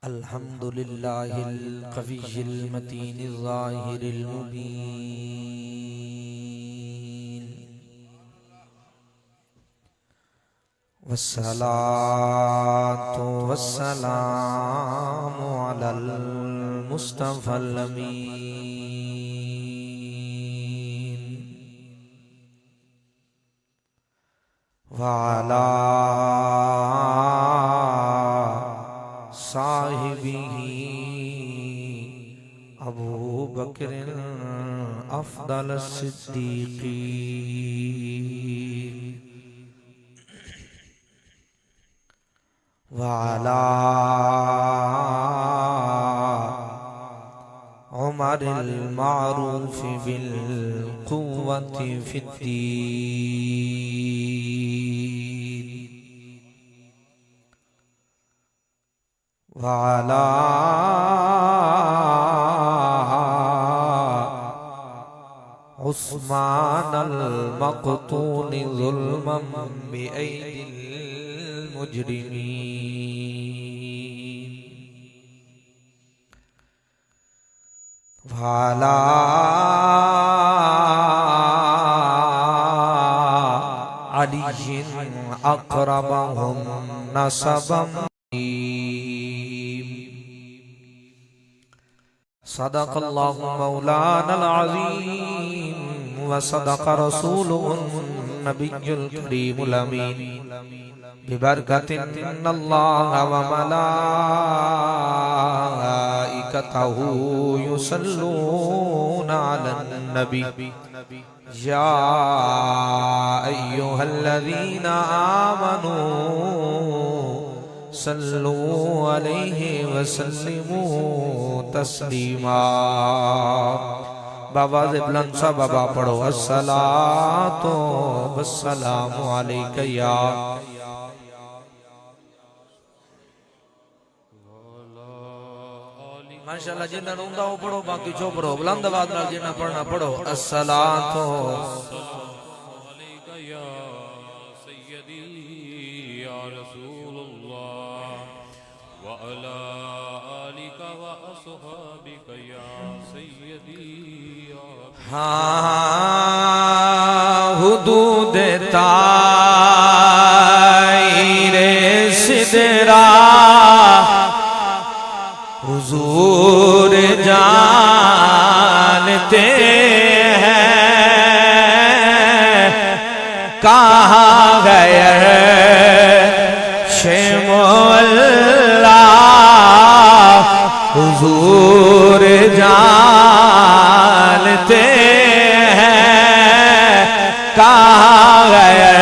الحمد لله القوي المتين الظاهر المبين والصلاة والسلام على المصطفى الأمين وعلى صاحبه ابو بکر افضل الصدیقین وعلى عمر المعروف بالقوة في الدين وعلى عثمان المقتول ظلما بأيدي المجرمين وعلى علي أقربهم نسبا صدق الله مولانا العظيم وصدق رسوله النبي الكريم الأمين ببركة إن الله وملائكته يصلون على النبي يا أيها الذين آمنوا صلوا عليه وسلموا تسلیما بابا بلند سا بابا پڑھو الصلاة والسلام علیکہ یا ماشاءاللہ جنہ روندہ ہو پڑھو باقی چھو پڑھو بلند آواز نال جنہ پڑھنا پڑھو الصلاة علیکہ یا سیدی یا رسول اللہ وعلا آلک وأصحابک یا سیدی حدود طائر سدرہ حضور جانتے ہیں کہاں گئے شمولا حضور جانتے ہیں کہاں گئے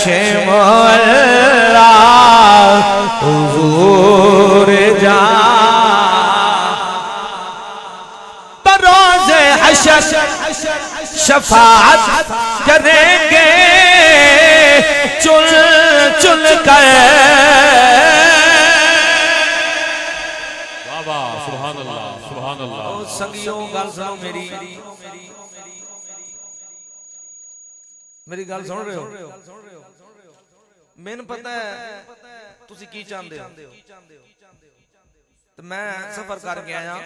شمولا حضور بروز حشر شفاعت کریں گے چل چل کر بابا سبحان اللہ سبحان اللہ سنگیوں گل سنو میری گل سن رہے ہو میں نے پتہ ہے تسی کی چاہندے ہو تو میں سفر کر کے آیا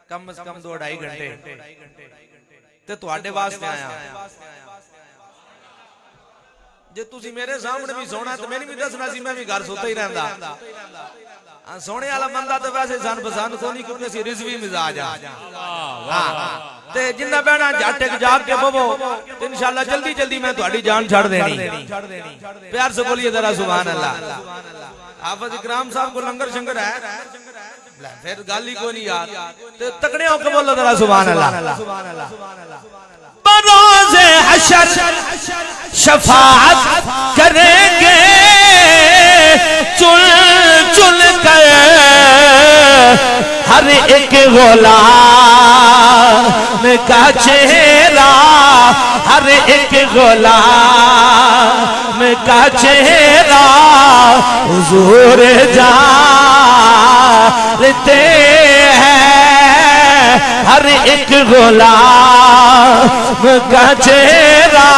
کم از کم 2-2.5 گھنٹے تے تواڈے واسطے آیا جے تسی میرے سامنے بھی سونا تو میں نہیں بھی دسنا سی میں بھی گھر سوتا ہی رہندا سونے والا بندہ تو ویسے جان پسند کو نہیں کیونکہ اسی رضوی مزاج آ تے جنہ بہنا جھٹ جاگ کے بوو انشاءاللہ جلدی جلدی میں تہاڈی جان چھڑ دینی پیار سے بولیے ذرا سبحان اللہ حافظ اکرام صاحب کو لنگر شنگر ہے پھر گالی کو نہیں یار تکڑے ہو کے بولو ذرا سبحان اللہ بروز حشر شفاعت کریں گے چل چل کر ہر ایک غلام کا چہرہ ہر ایک غلام کا چہرہ حضور جانتے ہیں ہر ایک غلام کا چہرہ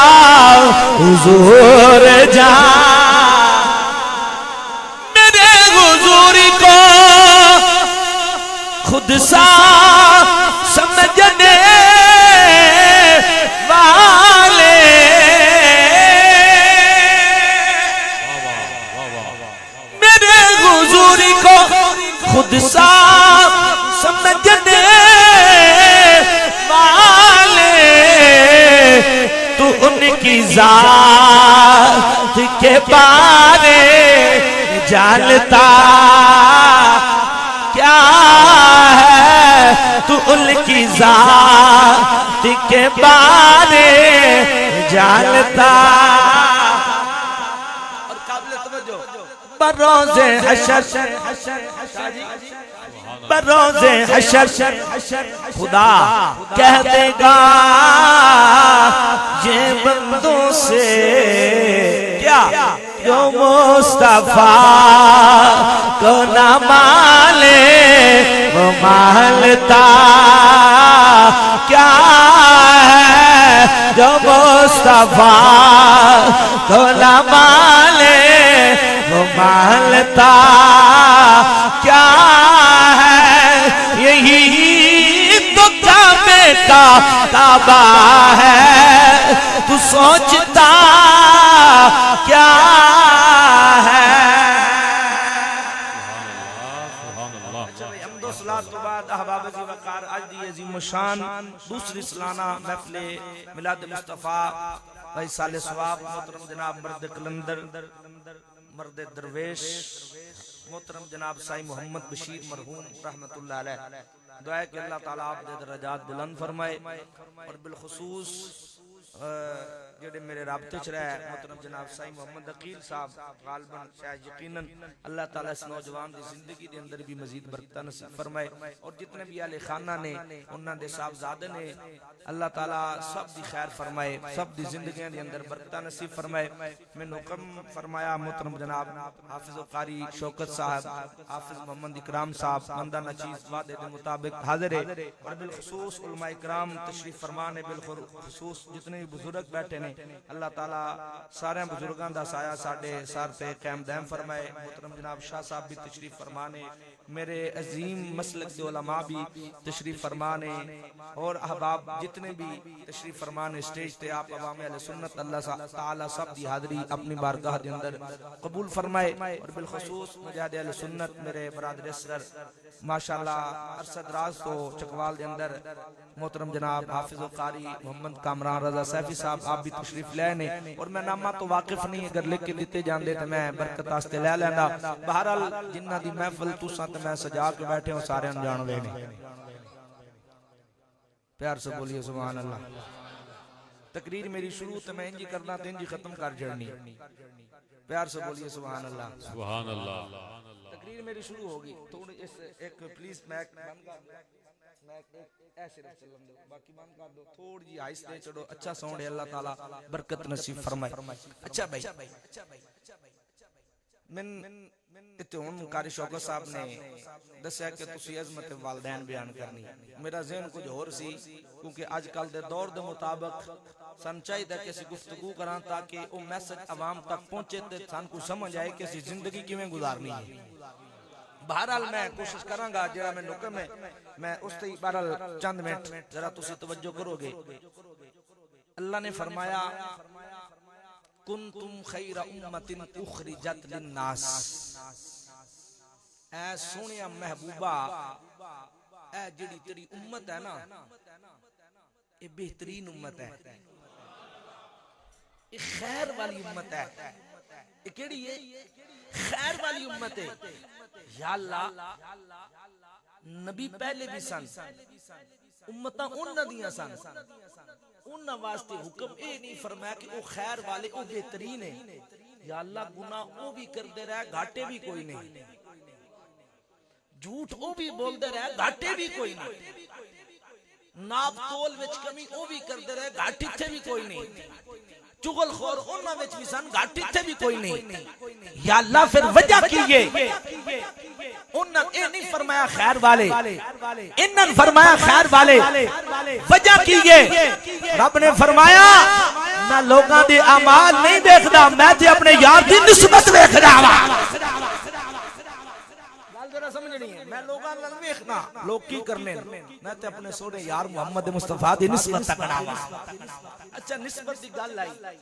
حضور جان میرے حضور خود سا سمجھنے والے میرے حضور کو خود سا سمجھنے والے تو ان کی ذات کے بارے جانتا کیا ہے تو ان کی ذات کے بارے جانتا اور قابل توجہ بروز حشر بروز حشر خدا کہہ دے گا یہ بندوں سے کیا جو مصطفیٰ کو نہ مالے وہ مالتا کیا ہے جو مصطفیٰ کو نہ مالے وہ مالتا کیا ہے یہی تو کعبے کا کعبہ ہے تو سوچتا کیا ہے حمد و صلاۃ کے بعد احباب عزیز وقار آج دی عظیم الشان دوسری سالانہ محفل میلاد مصطفیٰ بھائی سال ثواب محترم جناب مرد قلندر مرد درویش محترم جناب سائی محمد بشیر مرحوم رحمت اللہ علیہ دعا ہے کہ اللہ تعالیٰ آپ دے درجات بلند فرمائے اور بالخصوص جڑے میرے رابطے چ رہے محترم جناب سائی محمد عقیل صاحب غالباً شاید یقیناً اللہ تعالیٰ اس نوجوان دی زندگی دے اندر بھی مزید برکتہ نصیب فرمائے اور جتنے بھی اہل خانہ نے انہاں دے صاحبزادے نے اللہ تعالیٰ سب دی خیر فرمائے سب دی زندگیاں دے اندر برکتہ نصیب فرمائے میں حکم فرمایا محترم جناب حافظ و قاری شوکت صاحب حافظ محمد اکرام صاحب مندہ نچیز وعدے دے مطابق حاضر ہے اور بالخصوص علماء اکرام تشریف فرمانے بالخصوص جتنے بھی بزرگ بیٹھے نے اللہ تعالیٰ سارے بزرگان دا سایہ ساڑھے سار پہ قائم دائم فرمائے محترم جناب شاہ صاحب بھی تشریف فرمانے میرے عظیم مسلک دے علماء بھی تشریف فرمانے اور احباب جتنے بھی تشریف فرمانے سٹیج تے آپ عوام اہل سنت اللہ تعالیٰ سب دی حاضری اپنی بارگاہ دے اندر قبول فرمائے اور بالخصوص مجاہد اہل سنت میرے برادر اصغر ماشاءاللہ ارصد راز تو چکوال دے اندر محترم جناب حافظ و قاری محمد کامران رضا سیفی صاحب آپ بھی تشریف لے نے اور میں نامہ تو واقف نہیں اگر لکھ کے دیتے جان دے تو میں برکت آستے لے لینا بہرحال جنہ دی محفل تو ساتھ میں سجا کے بیٹھے ہوں سارے انجان لینے پیار سے بولیے سبحان اللہ تقریر میری شروع تو میں انجی کرنا تو انجی ختم کر جڑنی پیار سے بولیے سبحان اللہ سبحان اللہ تقریر میری شروع ہوگی تھوڑی اس ایک پلیز میک بند کر میک ایسے رکھ چلن دو باقی بند کر دو تھوڑی جی آئس دے چڑھو اچھا ساؤنڈ ہے اللہ تعالیٰ برکت نصیب فرمائے اچھا بھائی من اتہون قاری شوکت صاحب نے دسیا کہ تسی عظمت والدین بیان کرنی میرا ذہن کچھ اور سی کیونکہ آج کل دے دور دے مطابق سن چاہی دا کسی گفتگو کران تاکہ وہ میسج عوام تک پہنچے تے سن کو سمجھ آئے کہ زندگی کی میں گزارنی ہے بہرحال میں کوشش کروں گا جڑا میں نکم ہے میں اس تے بہرحال چند منٹ ذرا تسی توجہ کرو گے اللہ نے فرمایا کنتم خیر امت اخرجت للناس اے سونیا محبوبہ اے جڑی تیری امت ہے نا یہ بہترین امت ہے یہ خیر والی امت ہے یہ کیڑی ہے خیر والی امت ہے یا اللہ نبی پہلے بھی سن امتاں انہاں دیاں سن انہاں واسطے حکم اے نہیں فرمایا کہ وہ خیر والے وہ بہترین ہیں یا اللہ گناہ وہ بھی کردے رہے گھاٹے بھی کوئی نہیں جھوٹ وہ بھی بول دے رہے گھاٹے بھی کوئی نہیں ناپ تول وچ کمی وہ بھی کردے رہے گھاٹی تھے بھی کوئی نہیں چغل خور انہاں وچ بھی سن گھاٹی تھے بھی کوئی نہیں یا اللہ پھر وجہ کیے انہاں اے نہیں فرمایا خیر والے انہاں فرمایا خیر والے وجہ کیے رب نے فرمایا میں لوگاں دے اعمال نہیں دیکھدا میں تے اپنے یار دی نسبت دیکھ رہا ہاں گل ذرا سمجھنی ہے میں لوگاں نال ویکھنا لوگ کی کرنے میں تے اپنے سونے یار محمد مصطفیٰ دی نسبت تکڑاواں اچھا نسبت دی گل آئی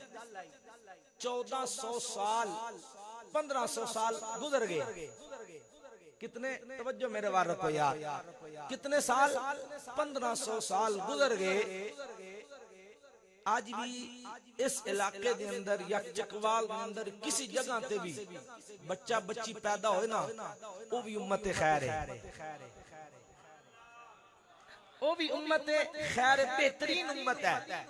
1400 سال 1500 سال گزر گئے کتنے توجہ میرے وار رکھو یار کتنے سال 1500 سال گزر گئے آج بھی اس علاقے دے اندر یا چکوال دے اندر کسی جگہ تے بھی بچہ بچی پیدا ہوئے نا وہ بھی امت خیر ہے وہ بھی امت خیر بہترین امت ہے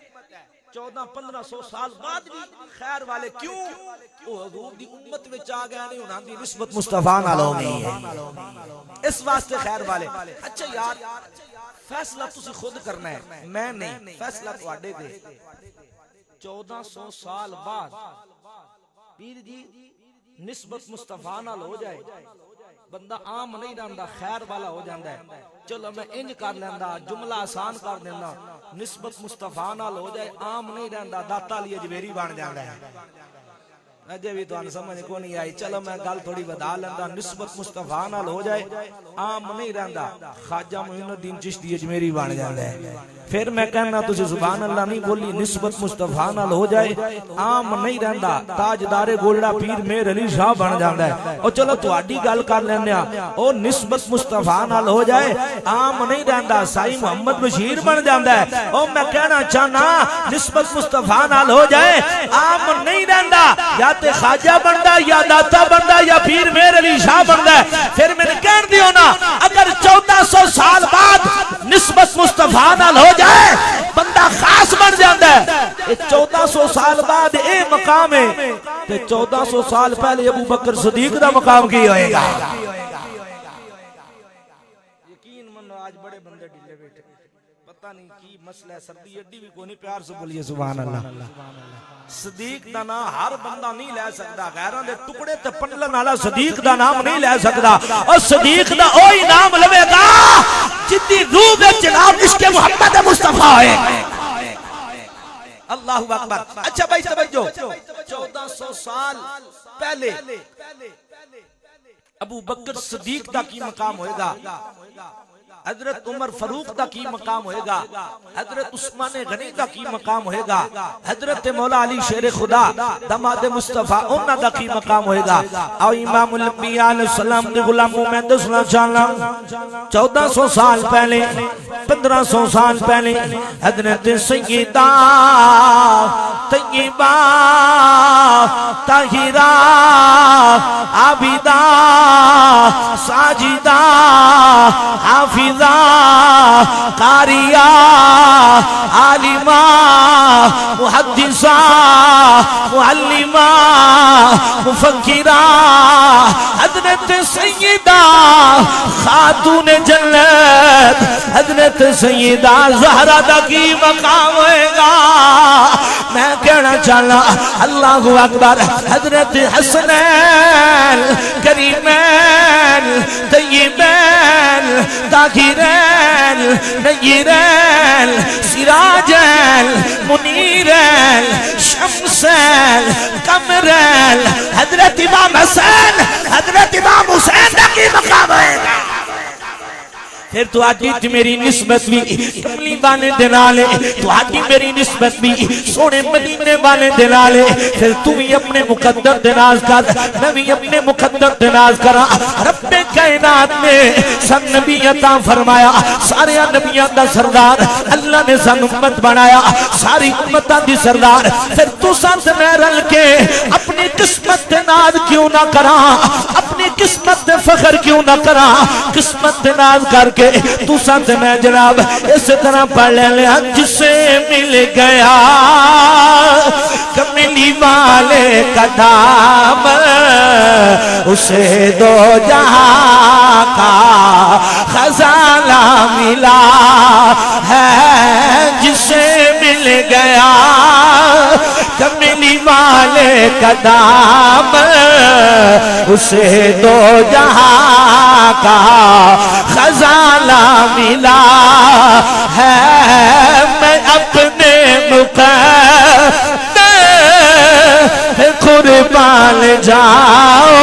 1400-1500 سال بعد بھی خیر والے کیوں وہ حضور دی امت میں چاہ گیا نہیں انہاں دی نسبت مصطفیٰ نال ہو گئی ہے اس واسطے خیر والے اچھا یار فیصلہ تسی خود کرنا ہے میں نہیں فیصلہ تواڈے دے 1400 سال بعد پیر جی نسبت مصطفیٰ نال ہو جائے بندہ عام نہیں رہندا خیر والا ہو جاندا ہے چلو میں انج کر لیندا جملہ آسان کر دینا نسبت مصطفیٰ نال ہو جائے عام نہیں رہندا داتا علی اجمیری بن جاندا ہے اجے بھی تو سمجھ کو نہیں آئی چلو میں گل تھوڑی بتا لیندا نسبت مصطفیٰ نال ہو جائے عام نہیں رہندا خواجہ معین الدین چشتی اجمیری بن جاندا ہے پھر میں کہنا تجھے سبحان اللہ نہیں بولی نسبت مصطفیٰ نال ہو جائے عام نہیں رہندا تاجدار گولڑا پیر میر علی شاہ بن جاندا ہے او چلو تواڈی گل کر لینے او نسبت مصطفیٰ نال ہو جائے عام نہیں رہندا سائی محمد بشیر بن جاندا ہے او میں کہنا چاہنا نسبت مصطفیٰ نال ہو جائے عام نہیں رہندا یا تے خواجہ بندا یا داتا بندا یا پیر میر علی شاہ بندا ہے پھر میں نے کہہ دیو نا اگر 1400 سال بعد نسبت مصطفیٰ نال ہو جائے بندہ خاص بن جاندا ہے 1400 سال بعد اے مقام ہے تے 1400 سال پہلے ابو بکر صدیق دا مقام کی ہوئے گا یقین منو آج بڑے بندے ڈھلے بیٹھے پتہ نہیں کی مسئلہ ہے سردی اڈی بھی کوئی نہیں پیار سے بولیے سبحان اللہ صدیق دا نام ہر بندہ نہیں لے سکتا غیراں دے ٹکڑے تے پنڈلن والا صدیق دا نام نہیں لے سکتا اور صدیق دا اوہی نام لوے گا جتنی روح میں جناب عشق محمد مصطفیٰ ہے اللہ اکبر اچھا بھائی توجہ 1400 سال پہلے ابو بکر صدیق دا کی مقام ہوئے گا حضرت عمر فاروق دا کی مقام ہوئے گا حضرت عثمان غنی دا کی مقام ہوئے گا حضرت مولا علی شیر خدا داماد مصطفیٰ انہا دا کی مقام ہوئے گا اور امام الانبیاء علیہ السلام کے غلاموں میں دسنا چاہنا 1400 سال پہلے 1500 سال پہلے حضرت سیدہ طیبہ طاہرہ عابدہ ساجدہ حافظہ قاریہ عالمہ محدثہ معلمہ مفکرہ حضرت سیدہ خاتون جنت حضرت سیدہ زہرہ دا کی مقام ہوئے گا میں کہنا چاہنا اللہ اکبر حضرت حسنین کریمین طیبین طاہرین نیرین سراجین منیرین شمسین قمرین حضرت امام حسین حضرت امام حسین کی مقام ہے پھر تو آجی میری نسبت بھی کملی بانے دلالے تو آجی میری نسبت بھی سونے مدینے بانے دلالے پھر تو بھی اپنے مقدر دناز کر میں بھی اپنے مقدر دناز کرا رب کائنات نے سن نبی عطا فرمایا سارے نبیاں دا سردار اللہ نے سن امت بنایا ساری امتاں دی سردار پھر تو ساتھ میں رل کے اپنی قسمت دناز کیوں نہ کرا اپنی قسمت فخر کیوں نہ کرا قسمت دناز کر کے تو ساتھ میں جناب اس طرح پڑھ لیا جسے مل گیا کملی والے کا دام اسے دو جہاں کا خزانہ ملا ہے جسے مل گیا کملی والے کا دام اسے دو جہاں کا خزانہ ملا ہے میں اپنے مقدر قربان بال جاؤ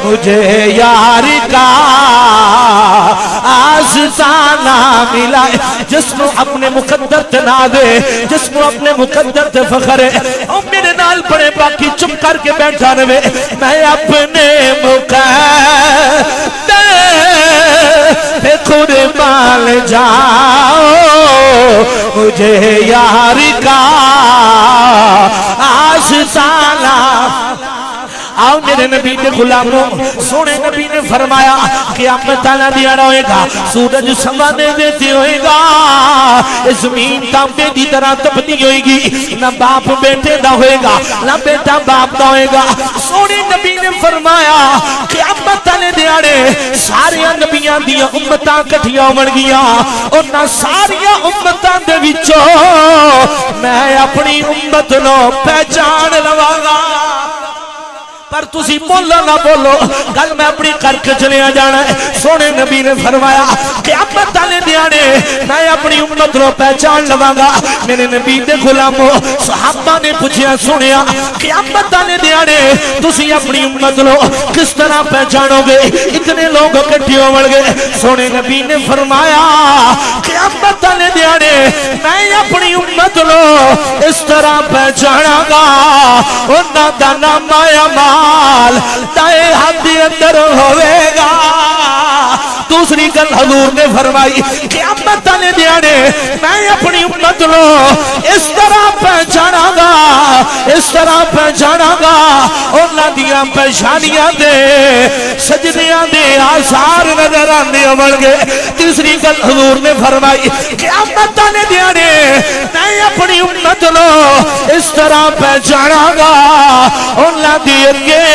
مجھے یار کا آستانہ ملا جس کو اپنے مقدر تے نازے جس کو اپنے مقدر تے فخر ہے اور میرے نال پڑے باقی چپ کر کے بیٹھا رہے میں اپنے مقدر پہ قربان جاؤ مجھے یار کا آستانہ آؤ میرے نبی کے غلاموں سونے نبی نے فرمایا قیامت تعالیٰ دیانا ہوئے گا سورج سمانے دیتے ہوئے گا زمین تانبے دی طرح تبدی ہوئے گی نہ باپ بیٹے دا ہوئے گا نہ بیٹا باپ دا ہوئے گا سونے نبی نے فرمایا قیامت تعالیٰ دیانے سارے نبیان دیا امتاں کٹھیا مر گیا اور نہ ساریا امتاں دے وچوں میں اپنی امت نو پہچان لواگا پر تسی بولو نہ بولو گل میں اپنی کر کے چلے جانا ہے سونے نبی نے فرمایا قیامت والے دیانے میں اپنی امت کو پہچان لواں گا میرے نبی دے غلاموں صحابہ نے پوچھیا سنیا قیامت والے دیانے تسی اپنی امت کو کس طرح پہچانو گے اتنے لوگ اکٹھے ہون گے سونے نبی نے فرمایا قیامت والے دیانے میں اپنی امت کو اس طرح پہچانا گا انہاں دا نام آیا مال دائے حد اندر ہوئے گا دوسری گل حضور نے فرمائی قیامت والے دیانے میں اپنی امت کو اس طرح پہچانا گا اس طرح پہچانا گا انہاں دیاں پہچانیاں دے سجدیاں دے آثار نظر آنے ہون گے تیسری گل حضور نے فرمائی قیامت والے دیانے میں اپنی امت کو اس طرح پہچانا گا انہاں دی اگے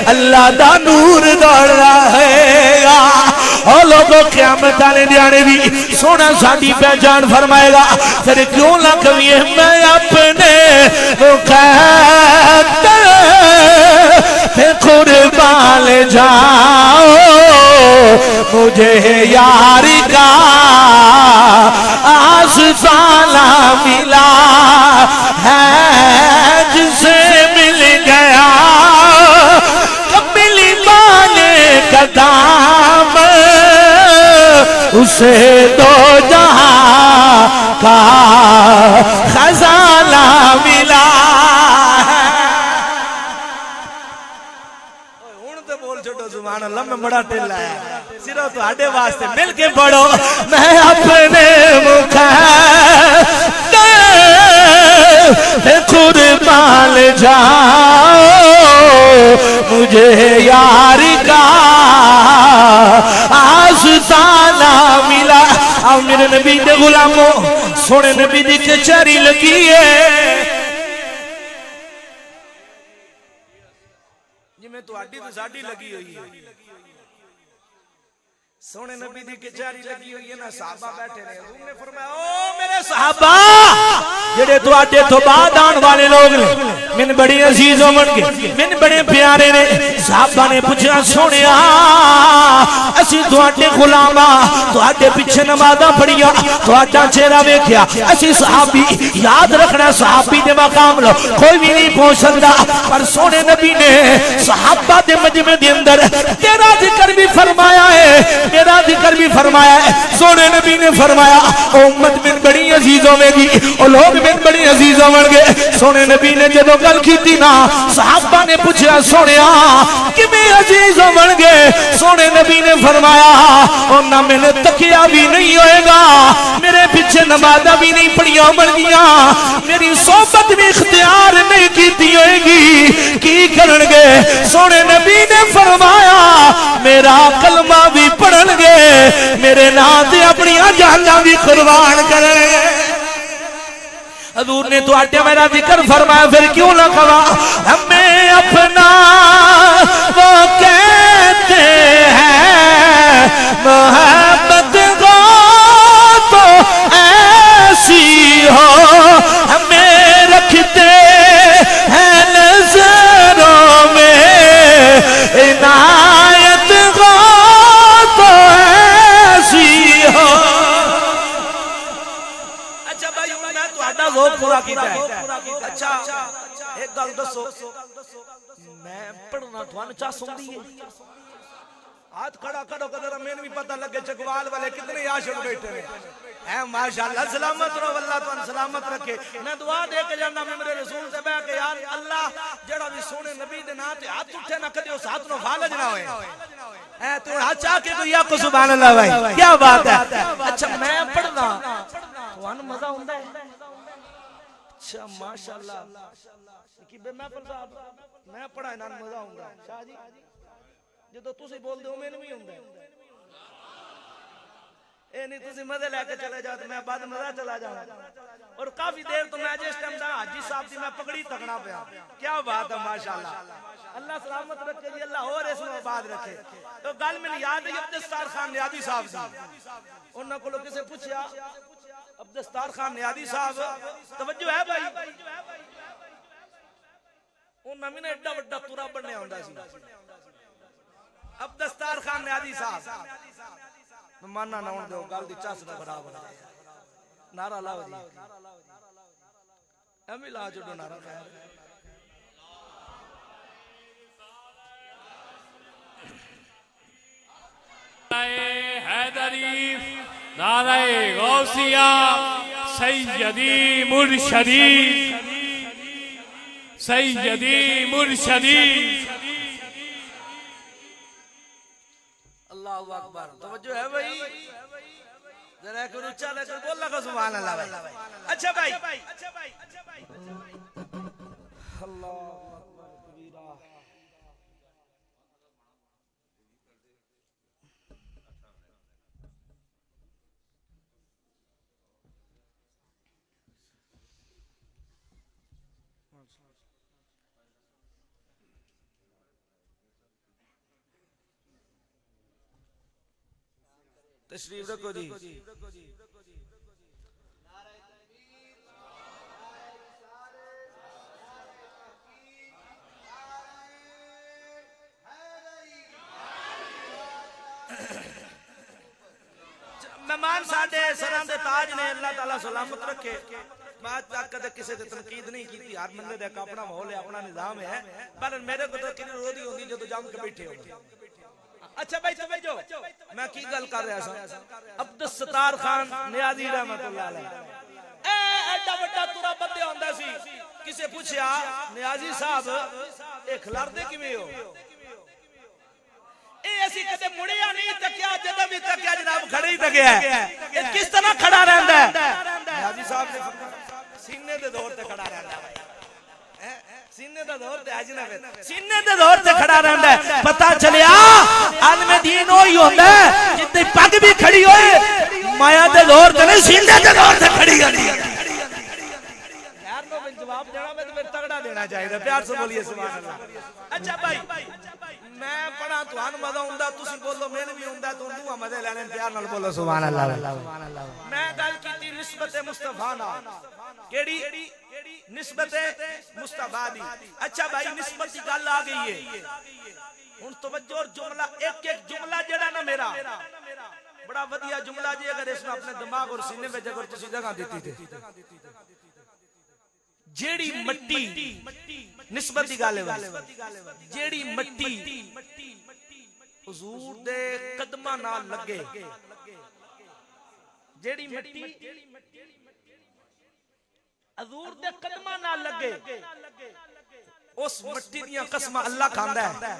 اللہ دا نور دوڑ رہے گا اور لوگوں قیامت والے دیانے بھی سونا ساڈی پہچان فرمائے گا پھر کیوں نہ کہیے میں اپنے مقدر پہ قربان جاؤ مجھے یار کا آستانہ ملا ہے جسے مل گیا کملی بانے کا دام اسے دو جہاں کا خزانہ ملا سبحان اللہ میں بڑا ٹل آیا صرف تو آڈے واسطے مل کے پڑھو میں اپنے مقدر پہ قربان جاؤ مجھے یار کا آستانہ ملا اور میرے نبی دے غلاموں سونے نبی دی کچہری لگی ہے میں تو آڈی تو ساڈی لگی ہوئی ہے سونے نبی دی کچہری لگی ہوئی ہے نا صحابہ بیٹھے رہے حضور نے فرمایا او میرے صحابہ جڑے تو آڈے تو بعد آن والے لوگ نے من بڑی عزیز ہومن کے من بڑے پیارے نے صحابہ نے پوچھا سونیا اسی تو آڈے غلامہ تو آڈے پیچھے نمازہ پڑھیا تو آڈا چہرہ ویکھیا اسی صحابی یاد رکھنا صحابی دے مقام لو کوئی بھی نہیں پہنچ سکتا پر سونے نبی نے صحابہ دے مجمع دے اندر تیرا ذکر بھی فرمایا ہے میرا ذکر بھی فرمایا ہے سونے نبی نے فرمایا امت من بڑی عزیز ہوئے گی اور لوگ من بڑی عزیز ہوئے گے سونے نبی نے جدو گل کی تھی نا صحابہ نے پوچھا سونیا کہ میں عزیز ہوئے گے سونے نبی نے فرمایا اور نہ میں نے تکیہ بھی نہیں ہوئے گا میرے پیچھے نمازہ بھی نہیں پڑھیا مر گیا میری صحبت بھی اختیار نہیں کیتی ہوئے گی کی کرن گے سونے نبی نے فرمایا میرا کلمہ بھی پڑھن گے میرے نام سے اپنی جاناں بھی قربان کریں گے حضور نے تو آٹے میرا ذکر فرمایا پھر کیوں نہ کہا ہمیں اپنا وہ کہتے ہیں محبت گو تو ایسی ہو ہمیں رکھتے ہیں نظروں میں عنایت گو تو ایسی ہو اچھا بھائی میں تو آڈا ذوق پورا کیتا ہے اچھا ایک گل دسو میں پڑھنا تھوان چاہ سندی ہے ہاتھ کھڑا کرو قدر میں بھی پتہ لگے چکوال والے کتنے عاشق بیٹھے ہیں اے ماشاءاللہ سلامت رہو اللہ تمہیں سلامت رکھے میں دعا دے کے جانا میں میرے رسول سے بیٹھ کے یار اللہ جڑا بھی سونے نبی دے نا تے ہاتھ اٹھے نہ کدی اس ہاتھ نو فالج نہ ہوئے اے تو ہاتھ چاہ کے کوئی آپ کو سبحان اللہ بھائی کیا بات ہے اچھا میں پڑھنا تمہیں مزہ ہوندا ہے اچھا ماشاءاللہ کہ بے میں پڑھا میں پڑھا انہاں مزہ ہوندا ہے شاہ جی جدو تسی بول دے ہو میں نہیں ہوں گے اے نہیں تسی مزے لے کے چلے جاتے میں بعد مزہ چلا جاؤں اور کافی دیر تو میں جس ٹائم دا حاجی صاحب دی میں پگڑی تکنا پیا کیا بات ہے ماشاءاللہ اللہ سلامت رکھے جی اللہ اور اس میں آباد رکھے تو گل میں یاد ہے عبدالستار خان نیادی صاحب دی انہاں کو کسے پوچھیا عبدالستار خان نیادی صاحب توجہ ہے بھائی انہاں میں نے ایڈا وڈا تورا بننے ہوندا سی عبدالستار خان نیادی صاحب مانا نہ ہون دو گل دی چاس نہ خراب ہو نعرہ لاؤ جی امی لا چھوڑو نعرہ خیر حیدری نعرہ غوثیہ سیدی مرشدی سیدی مرشدی اللہ اکبر توجہ ہے بھائی ذرا ایک روچہ لے کر بول لگا سبحان اللہ بھائی اچھا بھائی اللہ اکبر کبیرہ تشریف رکھو جی مہمان ساڈے سراں دے تاج نے اللہ تعالی سلامت رکھے میں تک کدے کسی تے تنقید نہیں کیتی ہر بندے دا اپنا ماحول ہے اپنا نظام ہے پر میرے کو تو کدی روزی ہوندی جدوں جم کے بیٹھے ہو اچھا بھائی توجہ میں کی گل کر رہا سا عبدالستار خان نیازی رحمت اللہ علیہ ایڈا بڑا تورا بندے ہوندا سی کسے پوچھیا نیازی صاحب اے کھلردے کیویں ہو اے اسی کدے مڑیا نہیں تکیا جدوں بھی تکیا جناب کھڑے ہی تکیا ہے اے کس طرح کھڑا رہندا ہے نیازی صاحب نے سینے دے دور تے کھڑا رہندا ہے سینے دے دور تے اج نہ پھر سینے دے دور تے کھڑا رہندا ہے پتہ چلیا عالم دین ہوئی ہوندا ہے جتے پگ بھی کھڑی ہوئے مایا دے دور تے نہیں سینے دے دور تے کھڑی ہوندی ہے یار نو جواب دینا میں تے تگڑا دینا چاہیے پیار سے بولیے سبحان اللہ اچھا بھائی میں پڑھا تھان مزہ ہوندا تسی بولو میں بھی ہوندا تو دوہ مزے لینے پیار نال بولو سبحان اللہ میں گل کیتی نسبت مصطفی نال کیڑی نسبت مصطفی دی اچھا بھائی نسبت کی گل آ گئی ہے ہن توجہ اور جملہ ایک ایک جملہ جڑا نا میرا بڑا ودیا جملہ جی اگر اس میں اپنے دماغ اور سینے میں اگر تسی جگہ دیتی تھے جیڑی مٹی نسبت کی گل ہے جیڑی مٹی حضور دے قدماں نال لگے جیڑی مٹی حضور دے قدماں نال لگے اس مٹی دیاں قسماں اللہ کھاندا ہے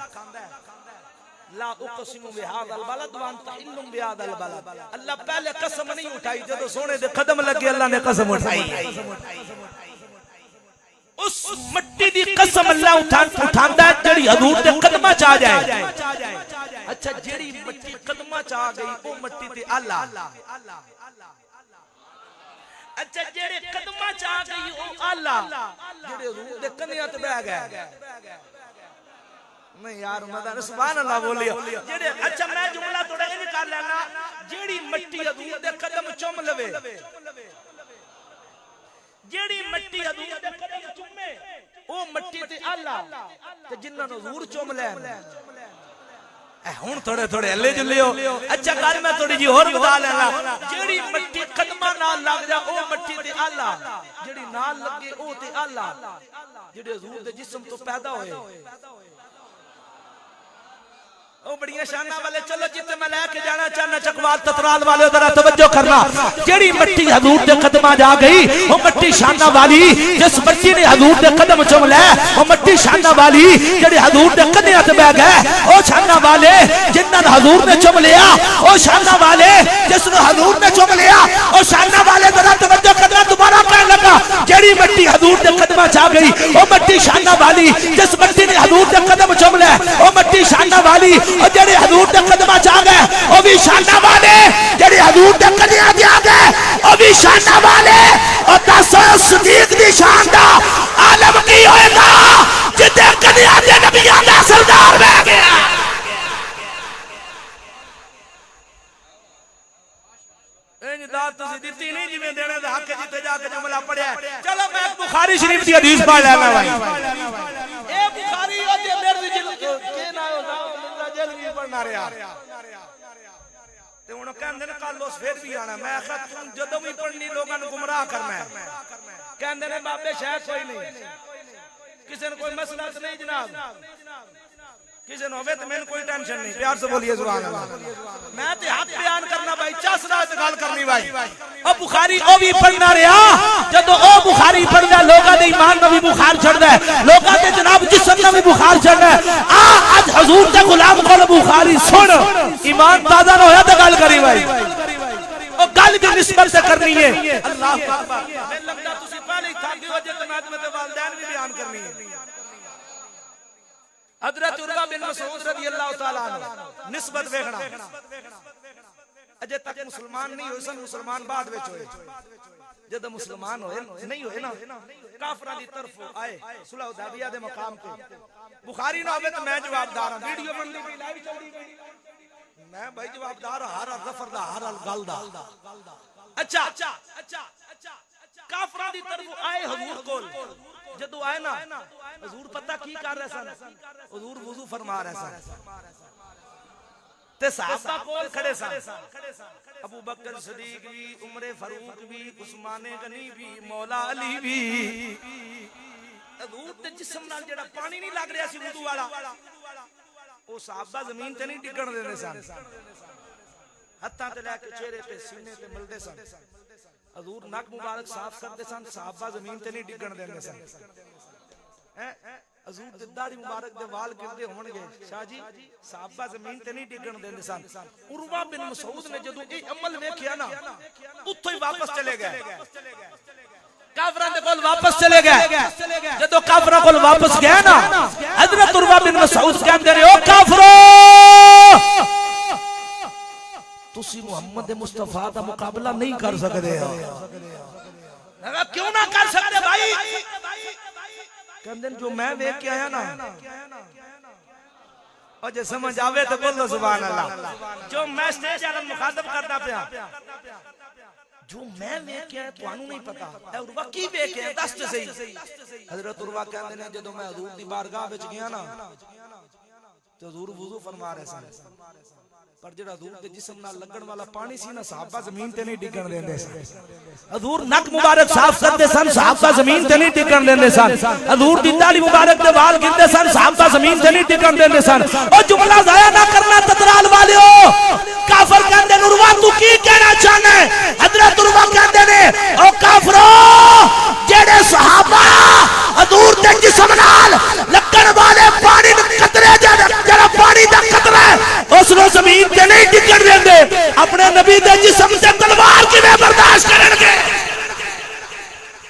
لا اقسم بهذا البلد وانت علم بهذا البلد اللہ پہلے قسم نہیں اٹھائی جدوں سونے دے قدم لگے اللہ نے قسم اٹھائی ہے اس مٹی دی قسم اللہ اٹھاندا ہے جڑی حضور دے قدماں چ آ جائے اچھا جڑی مٹی قدماں چ آ گئی او مٹی تے اللہ اچھا جڑے قدماں چ آ گئی او اللہ جڑے حضور دے کنیاں تے بیٹھ گئے نہیں یار مدن سبحان اللہ بولیو جڑے اچھا میں جملہ تھوڑا یہ کر لینا جیڑی مٹی حضور دے قدم چوم لوے جیڑی مٹی حضور دے قدم چومے او مٹی تے اللہ تے جنہاں نوں حضور چوم لین ہن تھوڑے تھوڑے ہلے جلے ہو اچھا گل میں تھوڑی جی اور بتا لینا جیڑی مٹی قدماں نال لگ جا او مٹی تے اللہ جیڑی نال لگے او تے اللہ جڑے حضور دے جسم تو پیدا ہوئے او بڑیاں شاناں والے چلو جتے میں لے کے جانا چاہنا چکوال تترال والے ذرا توجہ کرنا جیڑی مٹی حضور دے قدماں جا گئی وہ مٹی شاناں والی جس مٹی نے حضور دے قدم چوم لے وہ مٹی شاناں والی جڑی حضور دے قدماں تے بیٹھ گئے او شاناں والے جنہاں حضور نے چوم لیا او شاناں والے جس نے حضور نے چوم لیا او شاناں والے ذرا توجہ کرنا دوبارہ کہنے لگا جیڑی مٹی حضور دے قدماں جا گئی وہ مٹی شاناں والی جس مٹی نے حضور دے قدم چوم لے وہ مٹی شاناں والی اور جڑے حضور دے قدماں چا گئے او بھی شاناں والے جڑے حضور دے قدماں تے آ گئے او بھی شاناں والے اور دس صدیق دی شان دا عالم کی ہوئے گا جتے قدماں تے نبیاں دا سردار بہ گیا داد تسی دیتی نہیں جی میں دینے دے حق جیتے جا کے جملہ پڑھیا ہے چلو میں بخاری شریف دی حدیث پڑھ لینا بھائی اے بخاری او جے میرے جل کے نہ ہو جل بھی پڑھنا رہیا تے انہوں کہندے نے کل اس پھر بھی آنا میں آخا تم جدوں بھی پڑھنی لوگاں نوں گمراہ کرنا ہے کہندے نے بابے شاید کوئی نہیں کسی نے کوئی مسئلہ نہیں جناب کسی نے ہوئے تو میں نے کوئی ٹینشن نہیں پیار سے بولیے سبحان اللہ میں تے حق بیان کرنا بھائی چاس رہا تے گال کرنی بھائی او بخاری او بھی پڑھنا رہا جدو او بخاری پڑھنا لوگاں دے ایمان میں بھی بخار چڑھدا ہے لوگاں دے جناب جسم میں بھی بخار چڑھدا ہے آج حضور دے غلام کول بخاری سن ایمان تازہ نہ ہویا تے گل کری بھائی او گل بھی نسبت سے کرنی ہے اللہ اکبر میں لگتا تسی پہلے ہی تھاکی ہو جے تے میں والدین بھی بیان کرنی ہے حضرت عروہ بن مسعود رضی اللہ تعالیٰ عنہ نسبت ویکھنا اجے تک مسلمان نہیں ہوئے سن مسلمان بعد وچ ہوئے جدوں مسلمان ہوئے نہیں ہوئے نا کافراں دی طرف آئے صلح حدیبیہ دے مقام تے بخاری نہ ہوے تے میں جوابدار ہاں ویڈیو بننی پئی لائیو چلدی پئی میں بھائی جوابدار ہر ظفر دا ہر گل دا اچھا کافراں دی طرف آئے حضور کول جدو آئے نا حضور پتہ کی کر رہے سن حضور وضو فرما رہے سن تے صحابہ کول کھڑے سن ابو بکر صدیق بھی عمر فاروق بھی عثمان غنی بھی مولا علی بھی حضور تے جسم نال جڑا پانی نہیں لگ رہا سی وضو والا او صحابہ زمین تے نہیں ڈگن دیندے سن ہتھاں تے لے کے چہرے تے سینے تے ملدے سن حضور ناک مبارک صاف کرتے سن صحابہ زمین تے نہیں ڈگن دیندے سن حضور دی داڑھی مبارک دے وال گردے ہون گے شاہ جی صحابہ زمین تے نہیں ڈگن دیندے سن عروہ بن مسعود نے جدوں یہ عمل ویکھیا نا اوتھوں ہی واپس چلے گئے کافراں دے کول واپس چلے گئے جدوں کافراں کول واپس گئے نا حضرت عروہ بن مسعود کہندے رہے او کافرو تسی محمد مصطفیٰ دا مقابلہ نہیں کر سکتے کیوں نہ کر سکتے بھائی کہندے جو میں دیکھ کے آیا نا اور جو سمجھ آوے تو بولو سبحان اللہ جو میں سٹیج عالم مخاطب کرتا پیا جو میں دیکھ کے آیا تو انہوں نہیں پتا اے عروہ کی دیکھ کے آیا دست صحیح حضرت عروہ کہندے نے جدو میں حضور دی بارگاہ وچ گیا نا تو حضور وضو فرما رہے سن پر جڑا حضور دے جسم نال لگن والا پانی سی نا صحابہ زمین تے نہیں ڈگن دیندے سن حضور نک مبارک صاف کرتے سن صحابہ زمین تے نہیں ڈگن دیندے سن حضور دی داڑھی مبارک دے وال گردے سن صحابہ زمین تے نہیں ڈگن دیندے سن او جملہ ضائع نہ کرنا تترال والیو کافر کہندے نے عروہ تو کی کہنا چاہنا ہے حضرت عروہ کہندے نے او کافرو جڑے صحابہ حضور دے جسم نال لگن والے پانی دے قطرے جڑا پانی دا قطرہ ہے اس نو زمین تے نہیں ڈگن دیندے اپنے نبی دے جسم تے تلوار کیویں برداشت کرن گے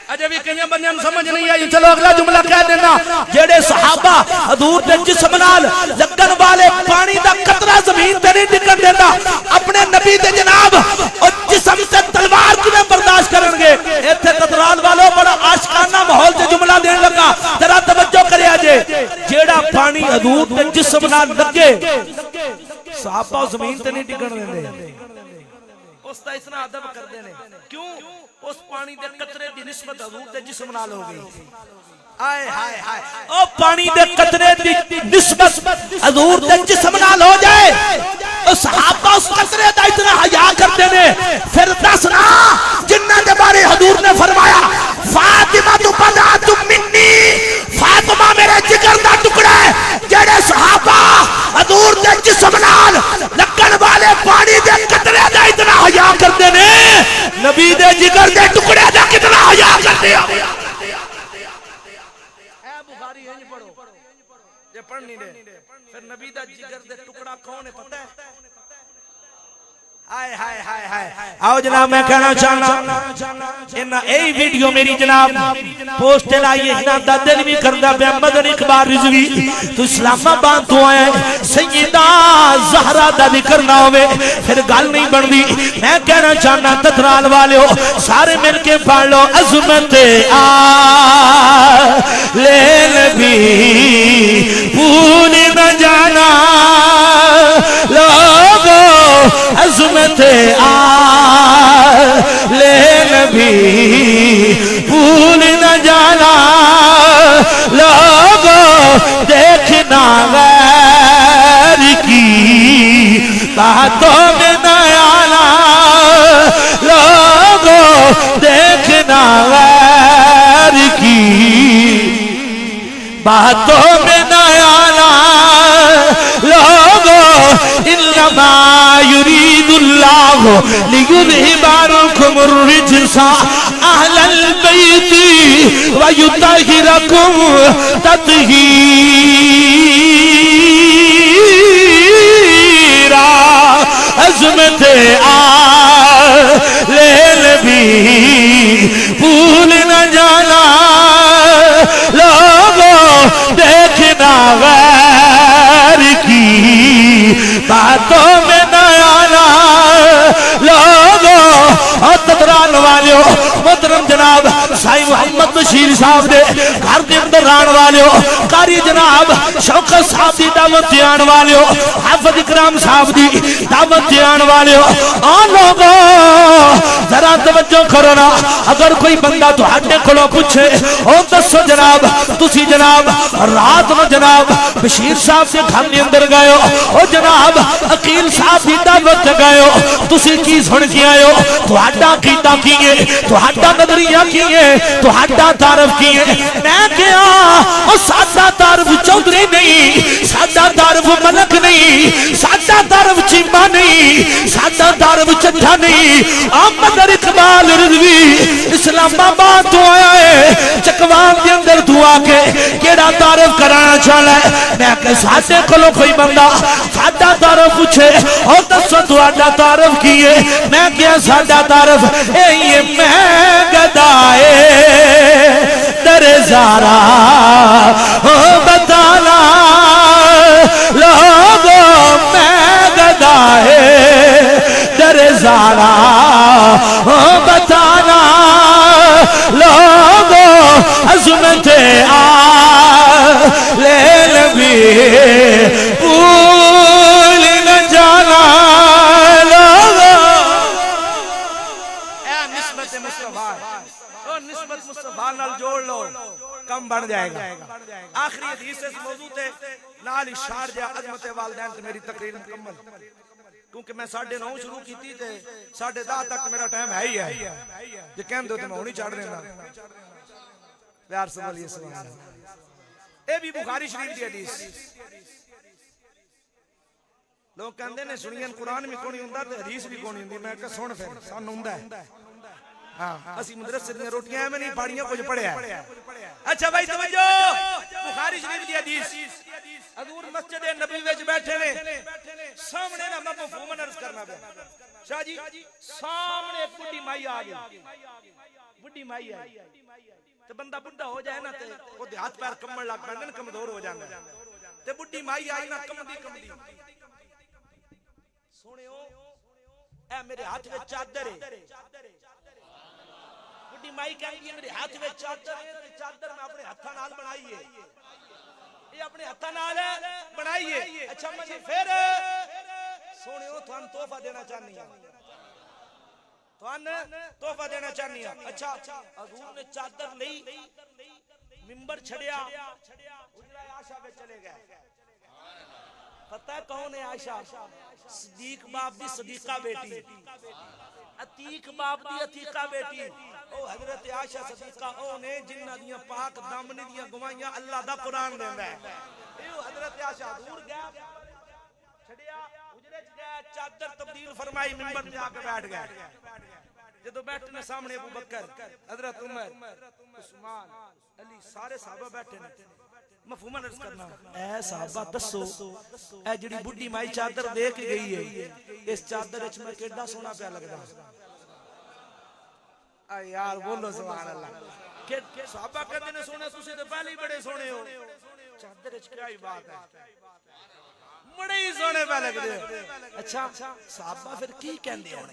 اجے بھی کئی بندیاں نوں سمجھ نہیں آئی چلو اگلا جملہ کہہ دینا جڑے صحابہ حضور دے جسم نال لگن والے پانی دا قطرہ زمین تے نہیں ڈگن دیندا اپنے نبی دے جناب او جسم تے تلوار کیویں برداشت کرن گے ایتھے تترال والو بڑا عاشقانہ ماحول تے جملہ دین لگا ذرا توجہ کریا جے جیڑا پانی حضور دے جسم نال لگے صحابہ زمین تے نہیں ڈگن دیندے اس دا اتنا ادب کردے نے کیوں اس پانی دے قطرے دی نسبت حضور دے جسم نال ہو گئی آئے ہائے ہائے او پانی دے قطرے دی نسبت حضور دے جسم نال ہو جائے او صحابہ اس قطرے دا اتنا حیا کرتے نے پھر دسنا جنہ دے بارے حضور نے فرمایا فاطمہ تو بنات منی جسم نال لگن والے پانی دے قطرے دا اتنا حیا کردے نے نبی دے جگر دے ٹکڑے دا کتنا حیا کردے آ بخاری ہیں پڑھو یہ پڑھ نہیں دے پھر نبی دا جگر دے ٹکڑا کون ہے پتہ ہے ہائے ہائے ہائے ہائے آؤ جناب میں کہنا چاہنا انہا ای ویڈیو میری جناب پوسٹ لائیے انہا دا دل بھی کردہ بے مدن اقبال رضوی تو اسلام آباد تو آئے سیدہ زہرہ دا ذکر نہ ہوئے پھر گل نہیں بڑھ دی میں کہنا چاہنا تترال والے ہو سارے مل کے پڑھ لو عظمت لے نبی پولی نہ جانا لوگو عظمت لے نبی پھول نہ جانا لوگو دیکھنا غیر کی باتوں میں نہ آنا لوگو دیکھنا غیر کی باتوں میں نہ آنا لوگو انما يريد الله ليذهب عنكم الرجس اهل البيت ويطهركم تطهيرا عظمت نبی بھول نہ جانا لوگوں دیکھنا غیر کی باتوں میں نہ آنا لوگوں اور تدران والیوں محترم جناب سائی محمد بشیر صاحب دے گھر دے اندر ران والیوں قاری جناب شوکت صاحب دی دعوت دیان والیوں حافظ اکرام صاحب دی دعوت دیان والیوں آن لوگوں ذرا توجہ کرنا اگر کوئی بندہ تو ہٹے کھلو پوچھے او دسو جناب تسی جناب رات میں جناب بشیر صاحب سے گھر دے اندر گئے ہو او جناب عقیل صاحب دی دعوت گئے ہو تسی کی سن کے آئے ہو تو ہٹا کیتا کیے تو ہٹا نظریہ کیے تو ہٹا تعارف کیے میں کیا او سادہ تعارف چودھری نہیں سادہ تعارف ملک نہیں سادہ تعارف چیمہ نہیں سادہ تعارف چچا نہیں احمد اقبال رضوی اسلام آباد تو آیا ہے چکوان کے اندر تو آکے کیڑا تعارف کرانا چاہتا ہے میں کہ سادے کلو کوئی بندہ سادہ تعارف پوچھے اور دسو تو آڈا تعارف کیے میں کیا سادہ تعارف اے یہ میں گدائے در زارا بتانا لوگوں میں گدائے در زارا بتانا لوگوں عظمت لے نبی پھول نہ جانا لوگوں اے نسبت مصطفیٰ اور نسبت مصطفیٰ نال جوڑ لو کم بڑھ جائے گا آخری حدیث اس موضوع تے نال اشار جا عظمت والدین تے میری تقریر مکمل کیونکہ میں 9:30 شروع کی تھی تے 10:30 تک میرا ٹائم ہے ہی ہے جے کہن دو تے میں ہونی چڑھ دینا پیار سے بولیے سبحان اللہ اے بھی بخاری شریف دی حدیث لوگ کہندے نے سنین قرآن میں کونی ہوندا تے حدیث بھی کونی ہوندی میں کہ سن پھر سن ہوندا ہے ہاں اسی مدرسے دی روٹیاں میں نہیں پاڑیاں کچھ پڑھیا ہے اچھا بھائی توجہ بخاری شریف دی حدیث حضور مسجد نبی وچ بیٹھے نے سامنے نہ مفہوم عرض کرنا پیا شاہ جی سامنے ایک بڈی مائی آ گئی بڈی مائی آئی تے بندہ بڈھا ہو جائے نا تے او دے ہاتھ پیر کمبن لگ پیندے کمزور ہو جاندا تے بڈی مائی آئی نا کمدی سنیو اے میرے ہاتھ وچ چادر ہے بڈی مائی کہندی ہے میرے ہاتھ وچ چادر ہے تے چادر میں اپنے ہتھاں نال بنائی ہے یہ اپنے ہتھاں نال بنائی ہے اچھا میں پھر سنیو تھان تحفہ دینا چاہنی ہوں تھان تحفہ دینا چاہنی ہوں اچھا حضور نے چادر لئی منبر چھڑیا حجرہ عائشہ پہ چلے گئے پتہ ہے کون ہے عائشہ صدیق باپ دی صدیقہ بیٹی عتیق باپ دی عتیقہ بیٹی او حضرت عائشہ صدیقہ او نے جنہ دیاں پاک دامنی دیاں گوائیاں اللہ دا قرآن دیندا ہے اے حضرت عائشہ دور گیا چھڑیا اجڑے چ گیا چادر تبدیل فرمائی منبر پہ آ کے بیٹھ گئے جدو بیٹھنے سامنے ابو بکر حضرت عمر عثمان علی سارے صحابہ بیٹھے نے مفہوم عرض کرنا اے صحابہ دسو اے جڑی بڈھی مائی چادر دے کے گئی ہے اس چادر وچ میں کیڈا سونا پیا لگدا اے یار بولو سبحان اللہ کہ صحابہ کہندے نے سونے تسی تے پہلے ہی بڑے سونے ہو چادر وچ کیا ہی بات ہے بڑے ہی سونے پہ لگ دے اچھا صحابہ پھر کی کہندے ہوں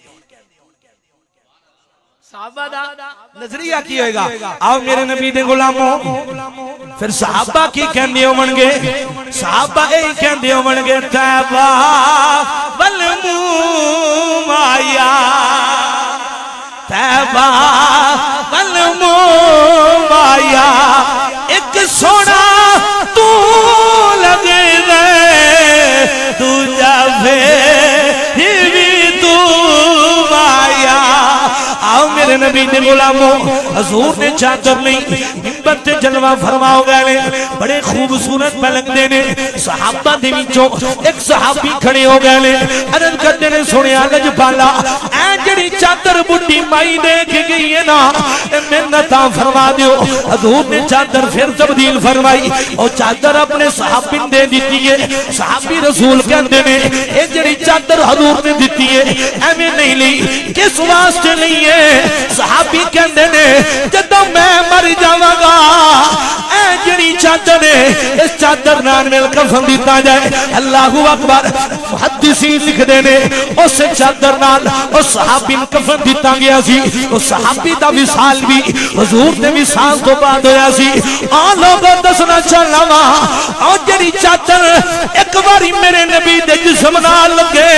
صحابہ دا نظریہ کی ہوئے گا آؤ میرے نبی دے غلاموں پھر صحابہ کی کہندے ہوں گے صحابہ اے کہندے ہوں گے تیبہ والموم آیا تیبہ والموم آیا ایک سونا تو لگے دے تو جاوے ہی تو آیا آؤ میرے نبی نے غلاموں حضور نے چادر نہیں منبر تے جلوہ فرماؤ گئے بڑے خوبصورت پلنگ دینے صحابہ دے وچوں ایک صحابی کھڑے ہو گئے عرض کرتے نے سنیا لج پالا اے جڑی چادر بڈھی مائی دے کے گئی ہے نا منتاں فرما دیو حضور نے چادر پھر تبدیل فرمائی اور چادر اپنے صحابی دے دیتی ہے صحابی رسول کہندے نے اے جڑی چادر حضور نے دیتی ہے ایویں نہیں لی کس واسطے نہیں ہے صحابی کہندے نے جدوں میں مر جاواں گا اے جڑی چادر ہے اس چادر نال مل کفن دیتا جائے اللہ اکبر محدثین لکھدے نے اس چادر نال اس صحابی نوں کفن دیتا گیا سی اس صحابی دا وصال بھی حضور دے وصال تو بعد ہویا سی آ لوگوں دسنا چاہنا وا او جڑی چادر ایک باری میرے نبی دے جسم نال لگے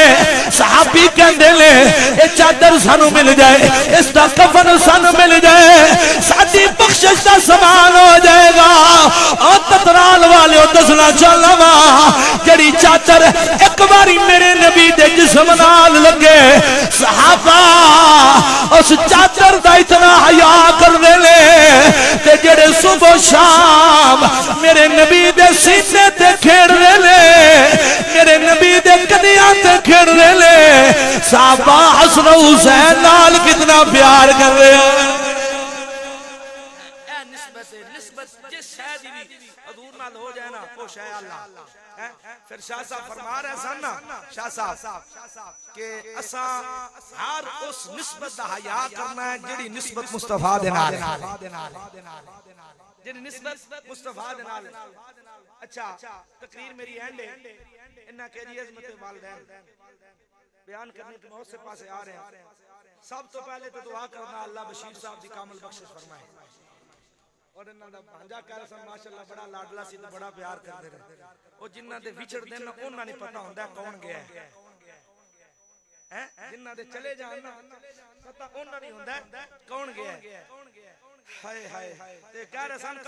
صحابی کہندے نے اے چادر سانو مل جائے اس دا کفن سانو مل جائے ساڈی بخشش دا سامان ہو جائے گا اور تترال والے دسنا چاہنا وا جڑی چادر ایک باری میرے نبی دے جسم نال لگے صحابہ اس چادر دا اتنا حیا کر دے لے تے جڑے صبح و شام میرے نبی دے سینے تے کھیڑ دے لے میرے نبی دے کدیاں تے کھیڑ دے لے صحابہ حسن حسین نال کتنا پیار کر رہے ہو نسبت جس شے دی بھی حضور نال ہو جائے نا وہ شے اللہ پھر شاہ صاحب فرما رہے سن نا شاہ صاحب کہ اساں ہر اس نسبت دا حیا کرنا ہے جڑی نسبت مصطفیٰ دے نال جڑی نسبت مصطفیٰ دے نال اچھا تقریر میری اینڈ ہے انہاں کہہ عظمت والدین بیان کرنے کے بہت سے پاسے آ رہے ہیں سب تو پہلے تو دعا کرنا اللہ بشیر صاحب دی کامل بخشش فرمائے اور انہاں دا بھانجا کیسا ماشاءاللہ بڑا لاڈلا سی تے بڑا پیار کردے رہے او جنہاں دے وچھڑ دے نا انہاں نہیں پتہ ہوندا کون گیا ہے جنہاں دے چلے جان نا پتہ انہاں نہیں ہوندا کون گیا ہے ہائے ہائے تے کہہ رہے سن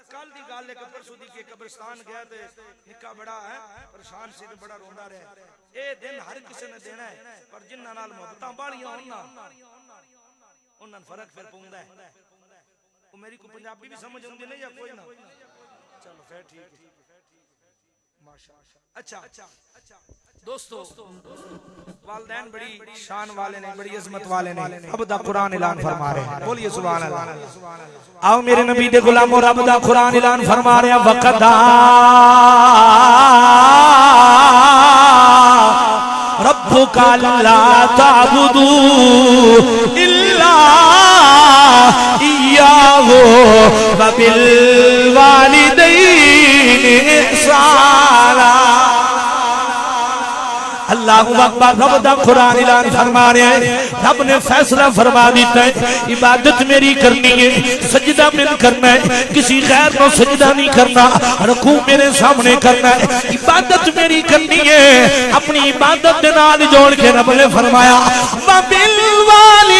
کل دی گل ہے کہ پرسوں دی کہ قبرستان گیا تے نکا بڑا ہے پریشان سی تے بڑا روندا رہا اے دن ہر کسی نے دینا ہے پر جنہاں نال محبتاں باڑیاں انہاں فرق پھر پوندا ہے وہ میری کو پنجابی بھی سمجھ ہوندی نہیں یا کوئی نہ چلو پھر ٹھیک ہے ماشاءاللہ اچھا دوستو والدین بڑی شان والے نے بڑی عظمت والے نے رب دا قرآن اعلان فرما رہے ہیں بولیے سبحان اللہ آؤ میرے نبی دے غلاموں رب دا قرآن اعلان فرما رہے ہیں وقدا ربک الا تعبدوا الا ایاہ وبالوالدین احسانا اللہ اکبر رب دا قرآن اعلان فرما رہے ہیں رب نے فیصلہ فرما دیتا ہے عبادت میری کرنی ہے سجدہ میں کرنا ہے کسی غیر کو سجدہ نہیں کرنا رکوع میرے سامنے کرنا ہے عبادت میری کرنی ہے اپنی عبادت کے نال جوڑ کے رب نے فرمایا وبالوالدین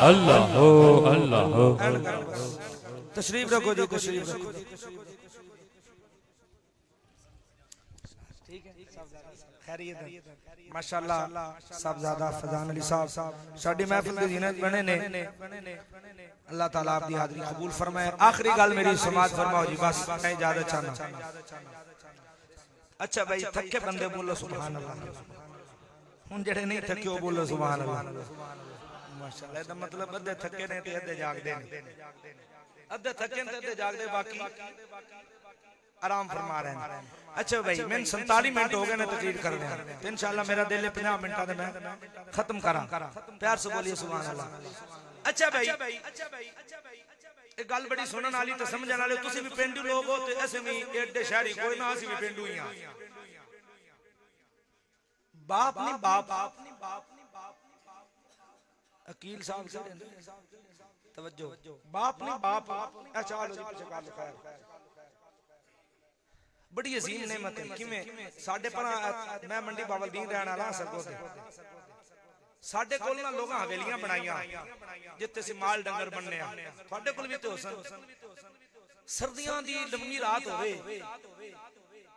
اللہ اللہ تشریف رکھو جی تشریف رکھو خیریت ماشاءاللہ صاحبزادہ فضان علی صاحب ساڈی محفل دی زینت بنے نے اللہ تعالیٰ آپ دی حاضری قبول فرمائے آخری گل میری سماعت فرماؤ جی بس میں اجازت چاہنا اچھا بھائی تھکے بندے بولو سبحان اللہ ہن جڑے نہیں تھکے وہ بولو سبحان اللہ ماشاءاللہ دا مطلب ادھے تھکے نے تے ادھے جاگ دے ادھے تھکے نے تے ادھے جاگ دے باقی آرام فرما رہے ہیں اچھا بھائی میں 47 منٹ ہو گئے نے تقریر کر رہے ہیں تو انشاءاللہ میرا دل ہے 50 منٹا دے میں ختم کرا پیار سے بولیے سبحان اللہ اچھا بھائی ایک گل بڑی سنن والی تے سمجھن والے تسی بھی پنڈو لوگ ہو تے ایسے بھی ایڈے شہری کوئی نہ اسی بھی پنڈو ہی ہاں باپ نہیں باپ عقیل صاحب سے توجہ باپ نہیں باپ اچھا لو جی پیچھے کر لو خیر بڑی عظیم نعمت ہے کیویں ساڈے پر میں منڈی باولدین رہن والا سکو تے ساڈے کول نہ لوگاں حویلیاں بنائیاں جتے سی مال ڈنگر بننے آ تھاڈے کول بھی تے حسن سردیاں دی لمبی رات ہوے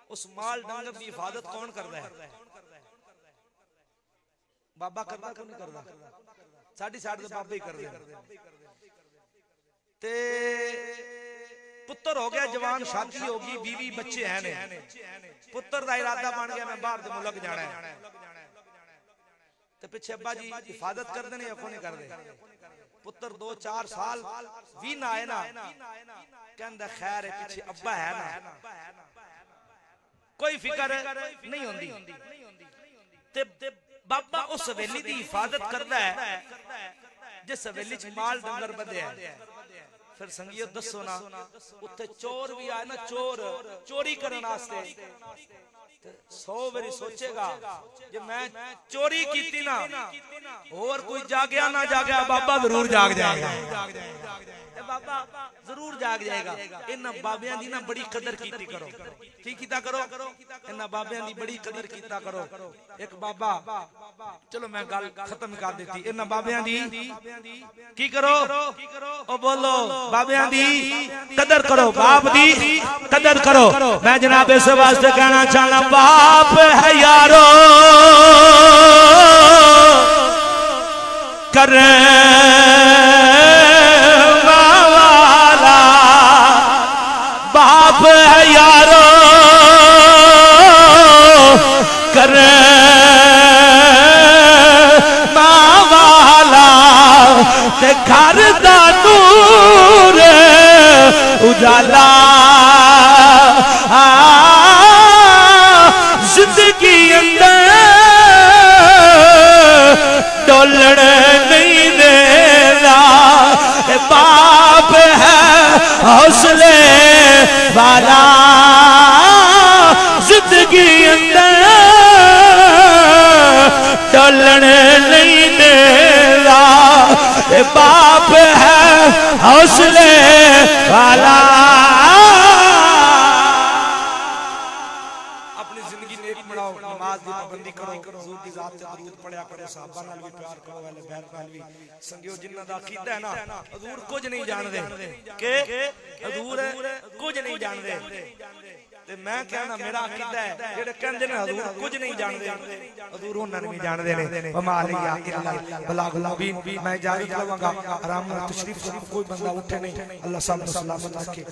اس مال ڈنگر دی حفاظت کون کردا ہے بابا کردا کہ نہیں کردا ساڈی ساڈ دے بابا ہی کردے تے پتر ہو گیا جوان شادی ہوگی بیوی بچے ہیں نے پتر دا ارادہ بن گیا میں باہر دے ملک جانا ہے تے پیچھے ابا جی حفاظت کر دینے یا کوئی نہیں کر دے پتر 2-4 سال بھی نہ آئے نا کہندہ خیر ہے پیچھے ابا ہے نا کوئی فکر نہیں ہوندی تے بابا اس حویلی دی حفاظت کردا ہے جس حویلی چ مال ڈنگر بدے ہے پھر سنگیو دسو نا اتھے چور بھی آئے نا چوری کرن واسطے 100 باری سوچے گا جب میں چوری کیتی نا اور کوئی جاگیا نہ جاگیا بابا ضرور جاگ جائے گا بابا ضرور جاگ جائے گا انہاں بابیاں دی نا بڑی قدر کیتی کرو کی کیتا کرو انہاں بابیاں دی بڑی قدر کیتا کرو ایک بابا چلو میں گل ختم کر دیتی انہاں بابیاں دی کی کرو او بولو بابیاں دی قدر کرو باپ دی قدر کرو میں جناب اس واسطے کہنا چاہنا باپ ہے یارو والا باپ ہے یارو والا تے گھر دا نور اجالا زندگی اندر ڈولن نہیں دینا باپ ہے حوصلے والا زندگی اندر ڈولن نہیں دینا باپ ہے حوصلے والا نماز دی پابندی کرو حضور دی ذات تے درود پڑھیا کرو صحابہ نال بھی پیار کرو اہل بیت نال بھی سنگیو جنہاں دا عقیدہ ہے نا حضور کچھ نہیں جان دے کہ حضور کچھ نہیں جان دے تے میں کہنا میرا عقیدہ ہے جڑے کہندے نے حضور کچھ نہیں جان دے حضور انہاں نے بھی جان دے نے وما علیہ الا بلاغ المبین میں اجازت لواں گا آرام نال تشریف کوئی بندہ اٹھے نہیں اللہ سب کو سلامت رکھے